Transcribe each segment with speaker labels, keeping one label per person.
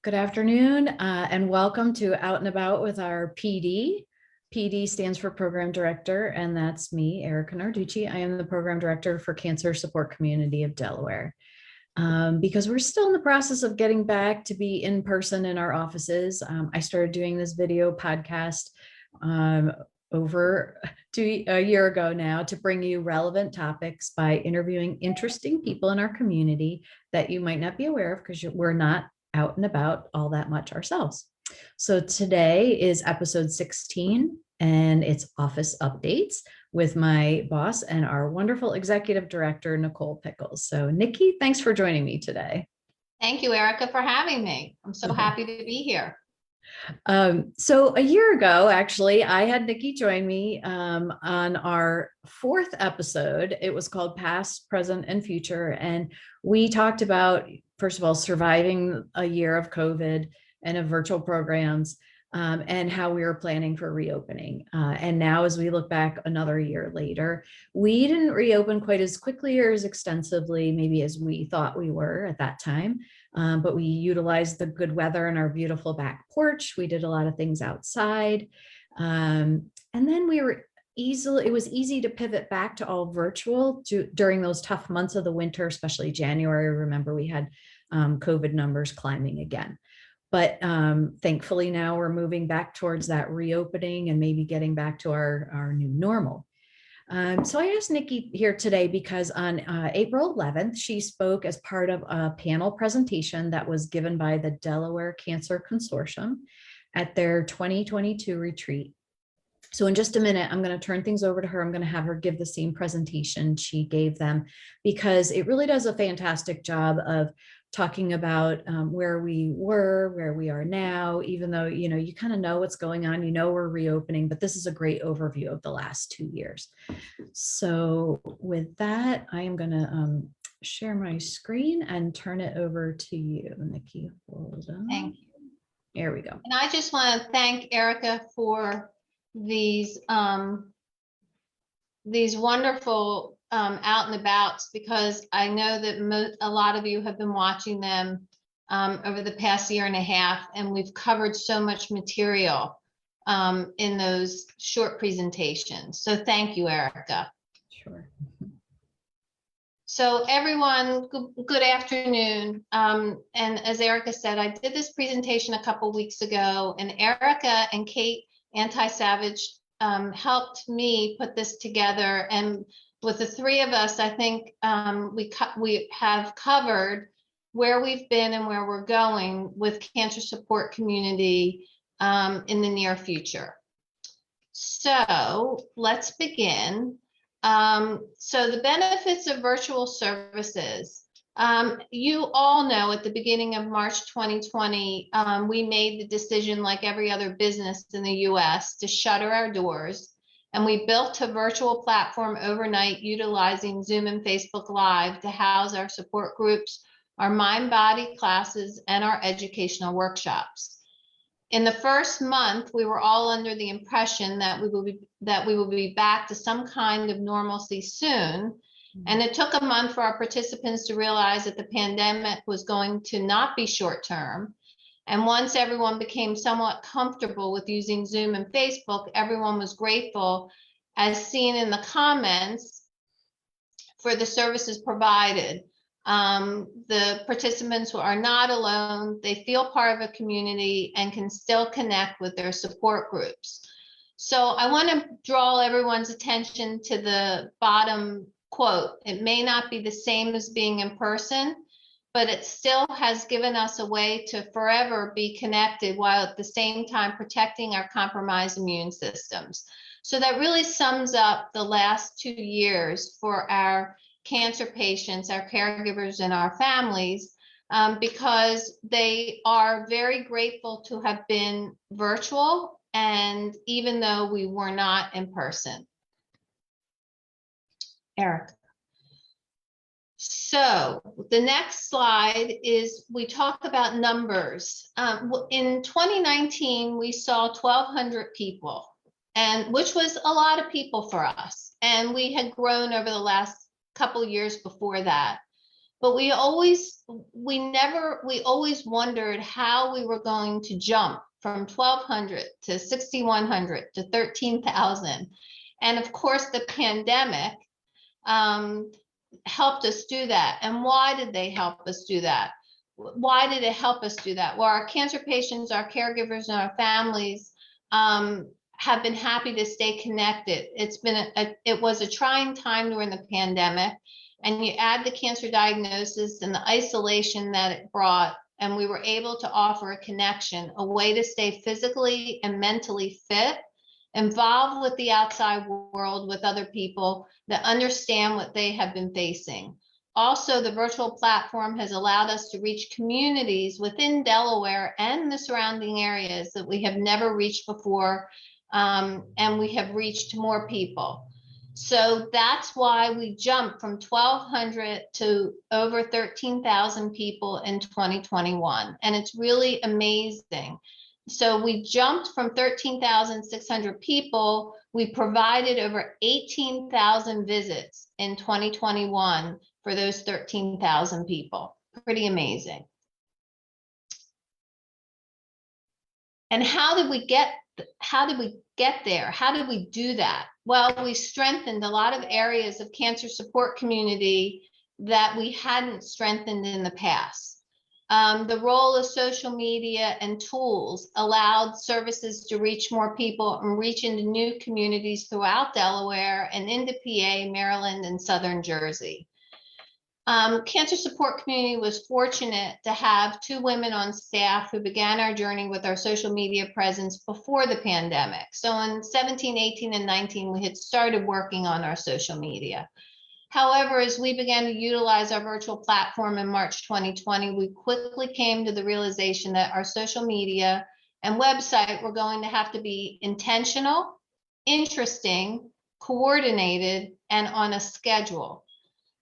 Speaker 1: Good afternoon, and welcome to Out and About with our PD. PD stands for Program Director, and that's me, Erica Narducci. I am the Program Director for Cancer Support Community of Delaware. Because we're still in the process of getting back to be in person in our offices, I started doing this video podcast over a year ago now to bring you relevant topics by interviewing interesting people in our community that you might not be aware of because we're not out and about all that much ourselves. So today is episode 16 and it's office updates with my boss and our wonderful executive director, Nicole Pickles. So Nikki, thanks for joining me today.
Speaker 2: Thank you, Erica, for having me. I'm so happy to be here.
Speaker 1: So a year ago, actually, I had Nikki join me on our fourth episode. It was called Past, Present, and Future. And we talked about, first of all, surviving a year of COVID and of virtual programs and how we were planning for reopening. And now as we look back another year later, we didn't reopen quite as quickly or as extensively, maybe as we thought we were at that time. But we utilized the good weather in our beautiful back porch. We did a lot of things outside. And then it was easy to pivot back to all virtual during those tough months of the winter, especially January. Remember, we had COVID numbers climbing again. But thankfully now we're moving back towards that reopening and maybe getting back to our new normal. So I asked Nikki here today because on April 11th, she spoke as part of a panel presentation that was given by the Delaware Cancer Consortium at their 2022 retreat. So in just a minute, I'm going to turn things over to her. I'm going to have her give the same presentation she gave them because it really does a fantastic job of talking about where we were, where we are now, even though, you kind of know what's going on, we're reopening, but this is a great overview of the last 2 years. So with that, I am going to share my screen and turn it over to you, Nikki. Hold on.
Speaker 2: Thank you.
Speaker 1: There we go.
Speaker 2: And I just want to thank Erica for these wonderful out and abouts, because I know that a lot of you have been watching them over the past year and a half, and we've covered so much material in those short presentations. So thank you, Erica.
Speaker 1: Sure.
Speaker 2: So everyone, good afternoon. And as Erica said, I did this presentation a couple weeks ago, and Erica and Kate Anti-Savage helped me put this together. And with the three of us, I think we have covered where we've been and where we're going with cancer support community in the near future. So let's begin. So the benefits of virtual services. You all know at the beginning of March 2020, we made the decision, like every other business in the US, to shutter our doors. And we built a virtual platform overnight utilizing Zoom and Facebook Live to house our support groups, our mind-body classes, and our educational workshops. In the first month, we were all under the impression that we will be back to some kind of normalcy soon. And it took a month for our participants to realize that the pandemic was going to not be short term. And once everyone became somewhat comfortable with using Zoom and Facebook, everyone was grateful, as seen in the comments, for the services provided. The participants are not alone. They feel part of a community and can still connect with their support groups. So I want to draw everyone's attention to the bottom quote. It may not be the same as being in person, but it still has given us a way to forever be connected while at the same time protecting our compromised immune systems. So that really sums up the last 2 years for our cancer patients, our caregivers, and our families, because they are very grateful to have been virtual, and even though we were not in person. Eric. So the next slide is, we talk about numbers. In 2019, we saw 1,200 people, and which was a lot of people for us. And we had grown over the last couple years before that. but we always wondered how we were going to jump from 1,200 to 6,100 to 13,000. And of course, the pandemic helped us do that. And why did they help us do that? Why did it help us do that? Well, our cancer patients, our caregivers, and our families have been happy to stay connected. It was a trying time during the pandemic, and you add the cancer diagnosis and the isolation that it brought, and we were able to offer a connection, a way to stay physically and mentally fit, involved with the outside world, with other people that understand what they have been facing. Also, the virtual platform has allowed us to reach communities within Delaware and the surrounding areas that we have never reached before, and we have reached more people. So that's why we jumped from 1,200 to over 13,000 people in 2021, and it's really amazing. So we jumped from 13,600 people. We provided over 18,000 visits in 2021 for those 13,000 people. Pretty amazing. And how did we get there? How did we do that? Well, we strengthened a lot of areas of cancer support community that we hadn't strengthened in the past. The role of social media and tools allowed services to reach more people and reach into new communities throughout Delaware and into PA, Maryland, and Southern Jersey. Cancer support community was fortunate to have 2 women on staff who began our journey with our social media presence before the pandemic. So in 17, 18, and 19, we had started working on our social media. However, as we began to utilize our virtual platform in March 2020, we quickly came to the realization that our social media and website were going to have to be intentional, interesting, coordinated, and on a schedule.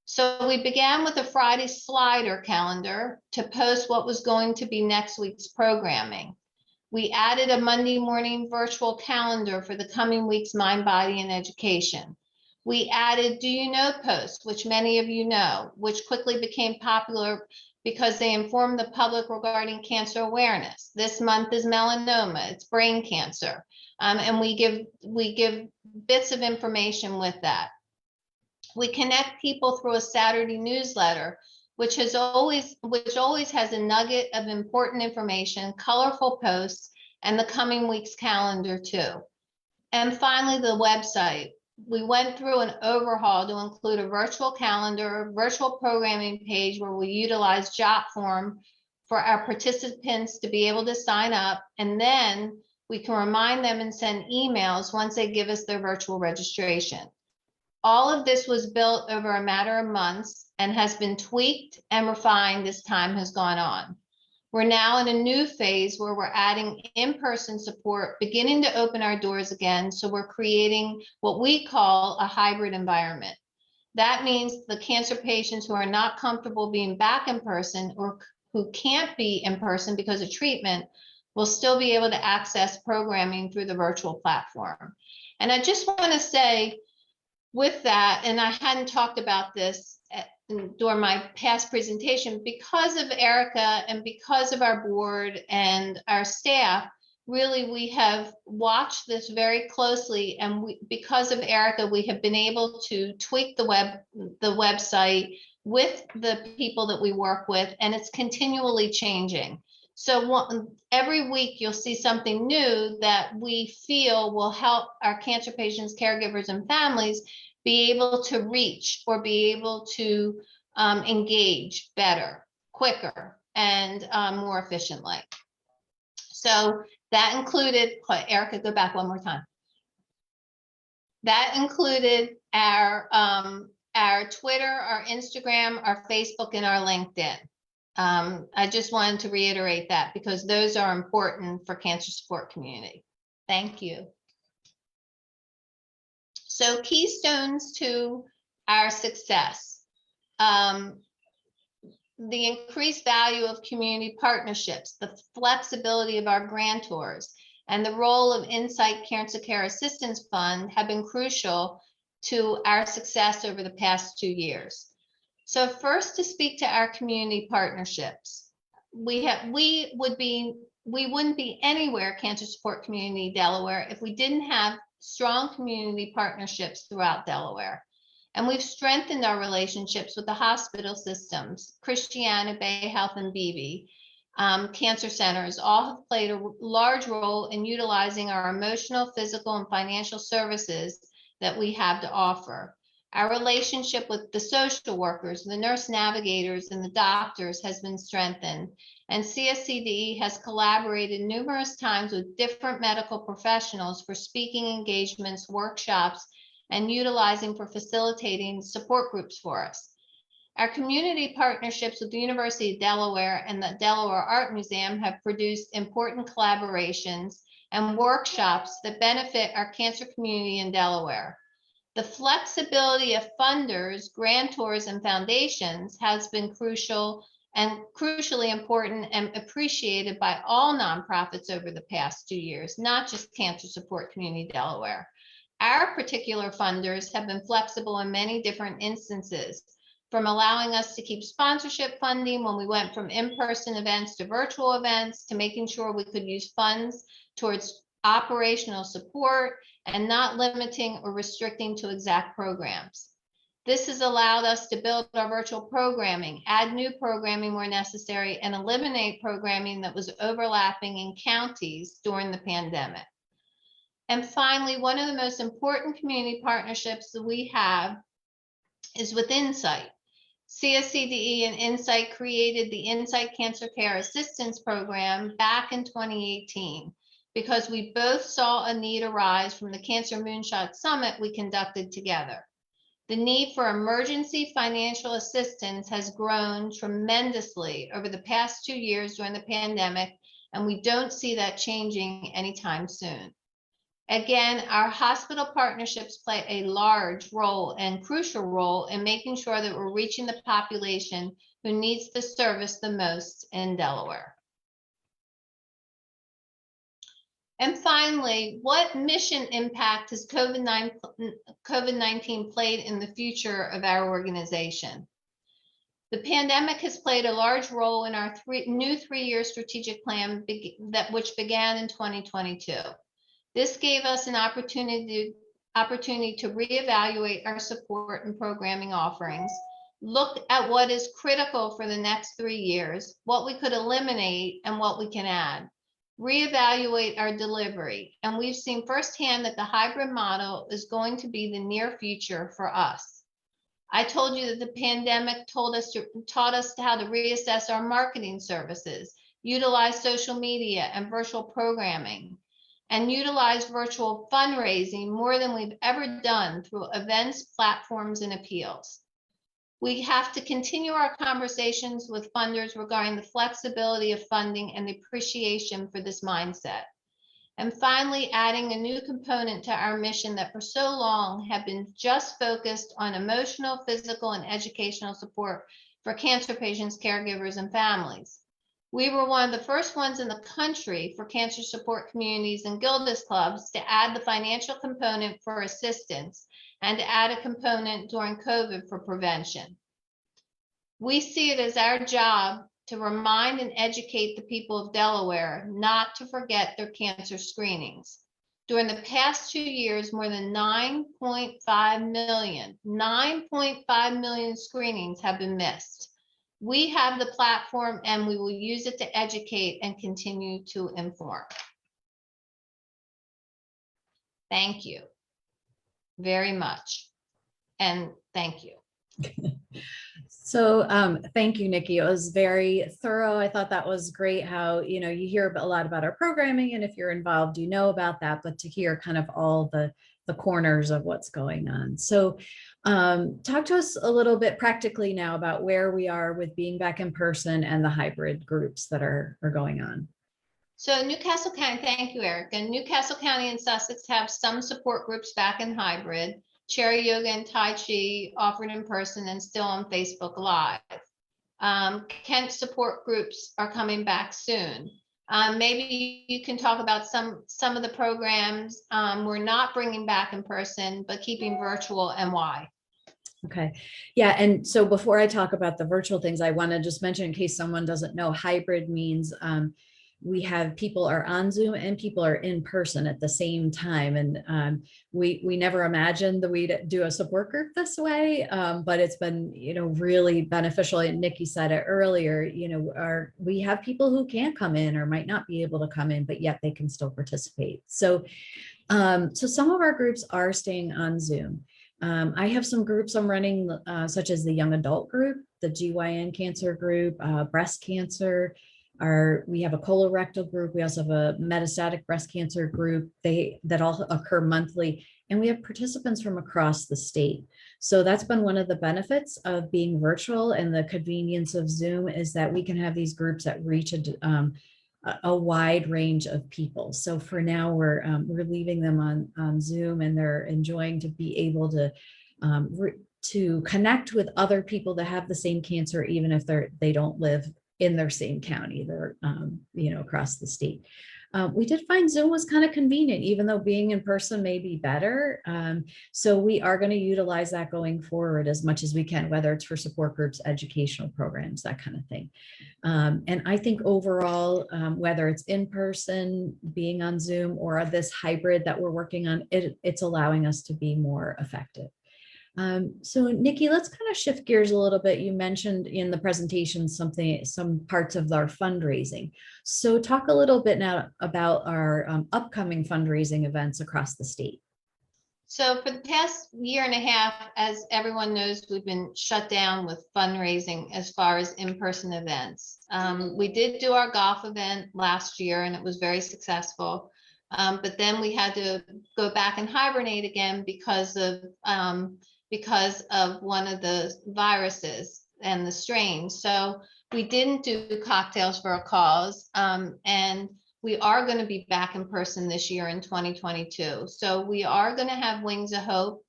Speaker 2: So we began with a Friday slider calendar to post what was going to be next week's programming. We added a Monday morning virtual calendar for the coming week's Mind, Body, and Education. We added Do You Know posts, which many of you know, which quickly became popular because they inform the public regarding cancer awareness. This month is melanoma, it's brain cancer, and we give bits of information with that. We connect people through a Saturday newsletter, which always has a nugget of important information, colorful posts, and the coming week's calendar too. And finally, the website. We went through an overhaul to include a virtual calendar, virtual programming page where we utilize JotForm for our participants to be able to sign up, and then we can remind them and send emails once they give us their virtual registration. All of this was built over a matter of months and has been tweaked and refined as time has gone on. We're now in a new phase where we're adding in-person support, beginning to open our doors again. So we're creating what we call a hybrid environment. That means the cancer patients who are not comfortable being back in person or who can't be in person because of treatment will still be able to access programming through the virtual platform. And I just want to say, with that, and I hadn't talked about this during my past presentation, because of Erica and because of our board and our staff, really we have watched this very closely, and because of Erica, we have been able to tweak the website with the people that we work with, and it's continually changing. So every week you'll see something new that we feel will help our cancer patients, caregivers, and families be able to reach or be able to engage better, quicker, and more efficiently. So that included, Erica, go back one more time. That included our Twitter, our Instagram, our Facebook, and our LinkedIn. I just wanted to reiterate that because those are important for cancer support community. Thank you. So keystones to our success. The increased value of community partnerships, the flexibility of our grantors, and the role of Insight Cancer Care Assistance Fund have been crucial to our success over the past 2 years. So first, to speak to our community partnerships. We wouldn't be anywhere Cancer Support Community Delaware if we didn't have strong community partnerships throughout Delaware. And we've strengthened our relationships with the hospital systems, Christiana, Bay Health, and Beebe. Cancer centers all have played a large role in utilizing our emotional, physical, and financial services that we have to offer. Our relationship with the social workers, the nurse navigators, and the doctors has been strengthened. And CSCDE has collaborated numerous times with different medical professionals for speaking engagements, workshops, and utilizing for facilitating support groups for us. Our community partnerships with the University of Delaware and the Delaware Art Museum have produced important collaborations and workshops that benefit our cancer community in Delaware. The flexibility of funders, grantors, and foundations has been crucial and crucially important and appreciated by all nonprofits over the past 2 years, not just Cancer Support Community Delaware. Our particular funders have been flexible in many different instances, from allowing us to keep sponsorship funding when we went from in-person events to virtual events, to making sure we could use funds towards operational support and not limiting or restricting to exact programs. This has allowed us to build our virtual programming, add new programming where necessary, and eliminate programming that was overlapping in counties during the pandemic. And finally, one of the most important community partnerships that we have is with Insight. CSCDE and Insight created the Insight Cancer Care Assistance Program back in 2018 because we both saw a need arise from the Cancer Moonshot Summit we conducted together. The need for emergency financial assistance has grown tremendously over the past 2 years during the pandemic, and we don't see that changing anytime soon. Again, our hospital partnerships play a large role and crucial role in making sure that we're reaching the population who needs the service the most in Delaware. And finally, what mission impact has COVID-19 played in the future of our organization? The pandemic has played a large role in our new three-year strategic plan which began in 2022. This gave us an opportunity to reevaluate our support and programming offerings, look at what is critical for the next 3 years, what we could eliminate and what we can add, reevaluate our delivery. And we've seen firsthand that the hybrid model is going to be the near future for us. I told you that the pandemic taught us how to reassess our marketing services, utilize social media and virtual programming, and utilize virtual fundraising more than we've ever done through events, platforms, and appeals. We have to continue our conversations with funders regarding the flexibility of funding and the appreciation for this mindset. And finally, adding a new component to our mission that for so long have been just focused on emotional, physical, and educational support for cancer patients, caregivers, and families. We were one of the first ones in the country for cancer support communities and Gilda's clubs to add the financial component for assistance and to add a component during COVID for prevention. We see it as our job to remind and educate the people of Delaware not to forget their cancer screenings. During the past 2 years, more than 9.5 million screenings have been missed. We have the platform and we will use it to educate and continue to inform. Thank you very much. And thank you.
Speaker 1: So thank you, Nikki. It was very thorough. I thought that was great how, you know, you hear a lot about our programming, and if you're involved, you know about that, but to hear kind of all the corners of what's going on. So talk to us a little bit practically now about where we are with being back in person and the hybrid groups that are going on.
Speaker 2: So Newcastle County, thank you, Eric. And Newcastle County and Sussex have some support groups back in hybrid. Cherry Yoga and Tai Chi offered in person and still on Facebook Live. Kent support groups are coming back soon. Maybe you can talk about some of the programs we're not bringing back in person, but keeping virtual, and why.
Speaker 1: Okay. Yeah. And so before I talk about the virtual things, I want to just mention, in case someone doesn't know, hybrid means we have people are on Zoom and people are in person at the same time. And we never imagined that we'd do a support group this way, but it's been, really beneficial. And Nikki said it earlier, we have people who can't come in or might not be able to come in, but yet they can still participate. So some of our groups are staying on Zoom. I have some groups I'm running, such as the young adult group, the GYN cancer group, breast cancer. We have a colorectal group. We also have a metastatic breast cancer group. That all occur monthly, and we have participants from across the state. So that's been one of the benefits of being virtual, and the convenience of Zoom is that we can have these groups that reach a wide range of people. So for now, we're leaving them on Zoom, and they're enjoying to be able to connect with other people that have the same cancer, even if they don't live in their same county. They're across the state. We did find Zoom was kind of convenient, even though being in person may be better. So we are going to utilize that going forward as much as we can, whether it's for support groups, educational programs, that kind of thing. And I think overall, whether it's in person, being on Zoom, or this hybrid that we're working on, it's allowing us to be more effective. So Nikki, let's kind of shift gears a little bit. You mentioned in the presentation some parts of our fundraising. So talk a little bit now about our upcoming fundraising events across the state.
Speaker 2: So for the past year and a half, as everyone knows, we've been shut down with fundraising as far as in-person events. We did do our golf event last year and it was very successful. But then we had to go back and hibernate again because of one of the viruses and the strains. So we didn't do cocktails for a cause. And we are going to be back in person this year in 2022. So we are going to have Wings of Hope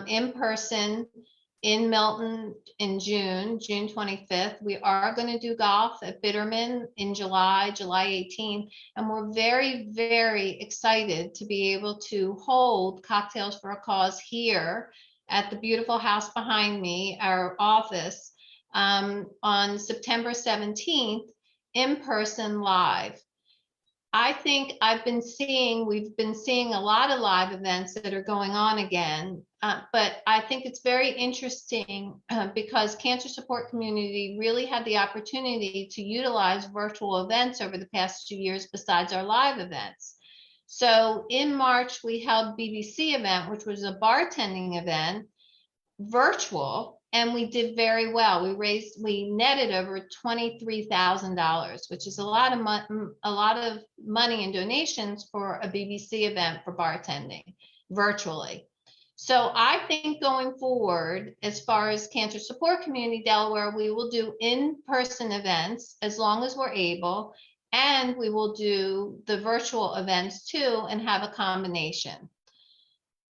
Speaker 2: in person in Milton in June 25th. We are going to do golf at Bitterman in July 18th. And we're very, very excited to be able to hold Cocktails for a Cause here at the beautiful house behind me, our office, on September 17th, in person live. I think we've been seeing a lot of live events that are going on again, but I think it's very interesting because cancer support community really had the opportunity to utilize virtual events over the past 2 years besides our live events. So in March, we held BBC event, which was a bartending event, virtual, and we did very well. We netted over $23,000, which is a lot of money in donations for a BBC event for bartending virtually. So I think going forward, as far as Cancer Support Community Delaware, we will do in-person events as long as we're able, and we will do the virtual events too and have a combination.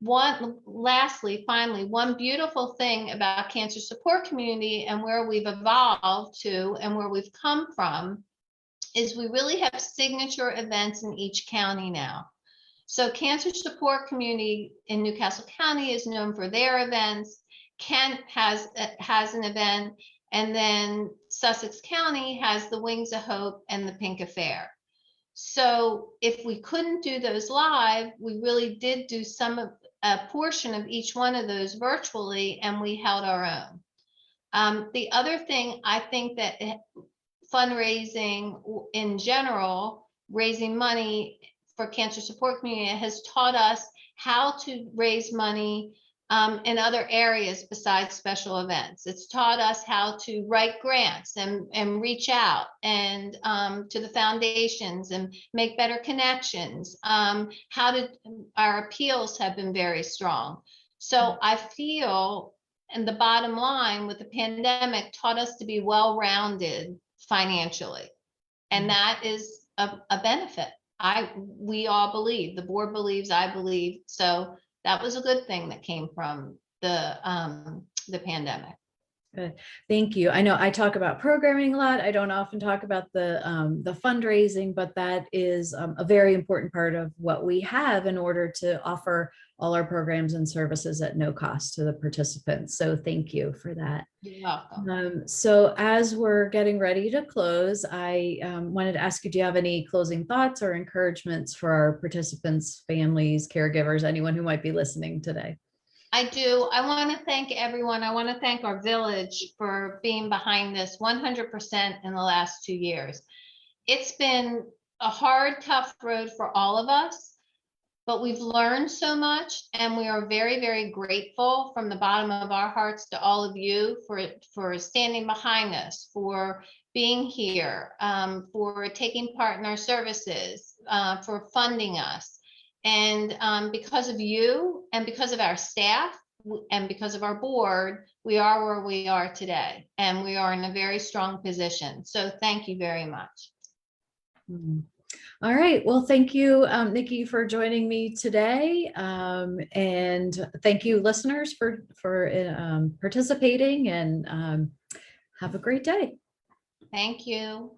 Speaker 2: Finally, one beautiful thing about Cancer Support Community and where we've evolved to and where we've come from is we really have signature events in each county now. So Cancer Support Community in Newcastle County is known for their events. Kent has an event, and then Sussex County has the Wings of Hope and the Pink Affair. So if we couldn't do those live, we really did do a portion of each one of those virtually, and we held our own. The other thing, I think that fundraising in general, raising money for Cancer Support Community, has taught us how to raise money in other areas besides special events. It's taught us how to write grants and reach out and to the foundations and make better connections. Our appeals have been very strong. So I feel, and the bottom line with the pandemic taught us to be well-rounded financially. And that is a benefit. We all believe, the board believes, I believe. So that was a good thing that came from the pandemic.
Speaker 1: Good. Thank you. I know I talk about programming a lot. I don't often talk about the fundraising, but that is a very important part of what we have in order to offer all our programs and services at no cost to the participants. So thank you for that.
Speaker 2: You're welcome.
Speaker 1: So as we're getting ready to close, I wanted to ask you, do you have any closing thoughts or encouragements for our participants, families, caregivers, anyone who might be listening today?
Speaker 2: I do. I want to thank everyone. I want to thank our village for being behind this 100% in the last 2 years. It's been a hard, tough road for all of us, but we've learned so much, and we are very, very grateful from the bottom of our hearts to all of you for standing behind us, for being here, for taking part in our services, for funding us. And because of you and because of our staff and because of our board, we are where we are today, and we are in a very strong position. So thank you very much.
Speaker 1: Hmm. All right. Well, thank you, Nikki, for joining me today. And thank you, listeners, for participating, and have a great day.
Speaker 2: Thank you.